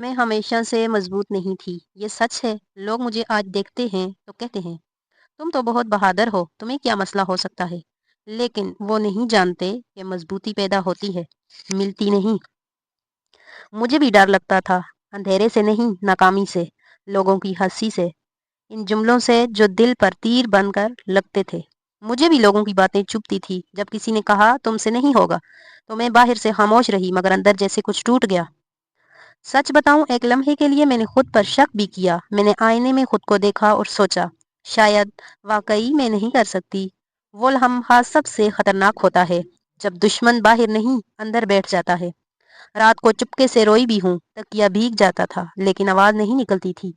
मैं हमेशा से मजबूत नहीं थी, ये सच है। लोग मुझे आज देखते हैं तो कहते हैं, तुम तो बहुत बहादुर हो, तुम्हें क्या मसला हो सकता है। लेकिन वो नहीं जानते कि मजबूती पैदा होती है, मिलती नहीं। मुझे भी डर लगता था, अंधेरे से नहीं, नाकामी से, लोगों की हंसी से, इन जुमलों से जो दिल पर तीर बनकर लगते थे। मुझे भी लोगों की बातें चुभती थी। जब किसी ने कहा तुमसे नहीं होगा, तो मैं बाहर से खामोश रही, मगर अंदर जैसे कुछ टूट गया। सच बताऊं, एक लम्हे के लिए मैंने खुद पर शक भी किया। मैंने आईने में खुद को देखा और सोचा, शायद वाकई मैं नहीं कर सकती। वो लम्हा सबसे खतरनाक होता है, जब दुश्मन बाहर नहीं अंदर बैठ जाता है। रात को चुपके से रोई भी हूँ, तकिया भीग जाता था, लेकिन आवाज नहीं निकलती थी।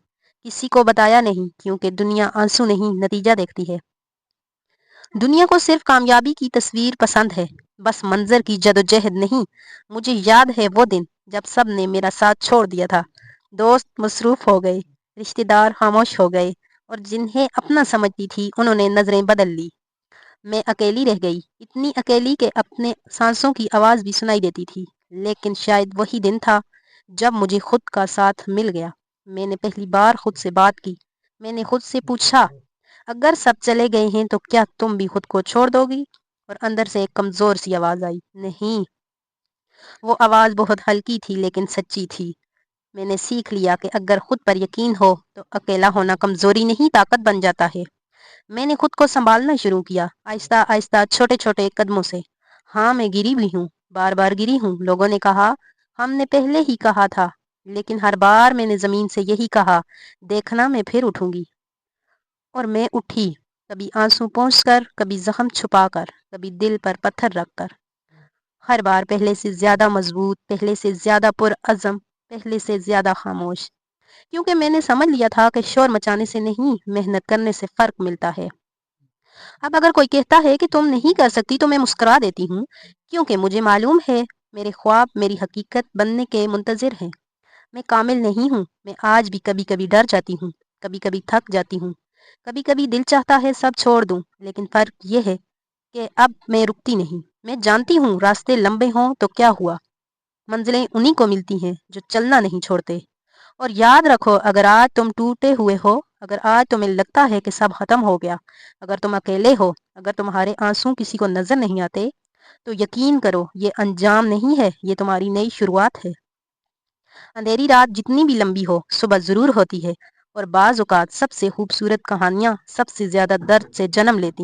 किसी को बताया नहीं, क्योंकि दुनिया आंसू नहीं, नतीजा देखती है। दुनिया को सिर्फ कामयाबी की तस्वीर पसंद है, बस मंजर की जदोजहद नहीं। मुझे याद है वो दिन जब सब ने मेरा साथ छोड़ दिया था। दोस्त मसरूफ हो गए, रिश्तेदार खामोश हो गए, और जिन्हें अपना समझती थी उन्होंने नजरें बदल ली। मैं अकेली रह गई, इतनी अकेली कि अपने सांसों की आवाज भी सुनाई देती थी। लेकिन शायद वही दिन था जब मुझे खुद का साथ मिल गया। मैंने पहली बार खुद से बात की। मैंने खुद से पूछा, अगर सब चले गए हैं तो क्या तुम भी खुद को छोड़ दोगी? और अंदर से एक कमजोर सी आवाज आई, नहीं। वो आवाज बहुत हल्की थी लेकिन सच्ची थी। मैंने सीख लिया कि अगर खुद पर यकीन हो तो अकेला होना कमजोरी नहीं, ताकत बन जाता है। मैंने खुद को संभालना शुरू किया, आहिस्ता आहिस्ता, छोटे छोटे कदमों से। हाँ, मैं गिरी भी हूँ, बार बार गिरी हूँ। लोगों ने कहा, हमने पहले ही कहा था। लेकिन हर बार मैंने जमीन से यही कहा, देखना मैं फिर उठूंगी। और मैं उठी, कभी आंसू पोंछकर, कभी जख्म छुपाकर, कभी दिल पर पत्थर रखकर। हर बार पहले से ज्यादा मजबूत, पहले से ज्यादा पुरअज़म, पहले से ज्यादा खामोश। क्योंकि मैंने समझ लिया था कि शोर मचाने से नहीं, मेहनत करने से फर्क मिलता है। अब अगर कोई कहता है कि तुम नहीं कर सकती, तो मैं मुस्कुरा देती हूँ, क्योंकि मुझे मालूम है मेरे ख्वाब मेरी हकीकत बनने के मुंतजिर हैं। मैं कामिल नहीं हूँ। मैं आज भी कभी कभी डर जाती हूँ, कभी कभी थक जाती हूँ, कभी कभी दिल चाहता है सब छोड़ दूँ। लेकिन फर्क ये है कि अब मैं रुकती नहीं। मैं जानती हूँ, रास्ते लंबे हों तो क्या हुआ, मंजिलें उन्हीं को मिलती हैं जो चलना नहीं छोड़ते। और याद रखो, अगर आज तुम टूटे हुए हो, अगर आज तुम्हें लगता है कि सब खत्म हो गया, अगर तुम अकेले हो, अगर तुम्हारे आंसू किसी को नजर नहीं आते, तो यकीन करो, ये अंजाम नहीं है, ये तुम्हारी नई शुरुआत है। अंधेरी रात जितनी भी लंबी हो, सुबह जरूर होती है। और बाज औकात सबसे खूबसूरत कहानियां सबसे ज्यादा दर्द से जन्म लेती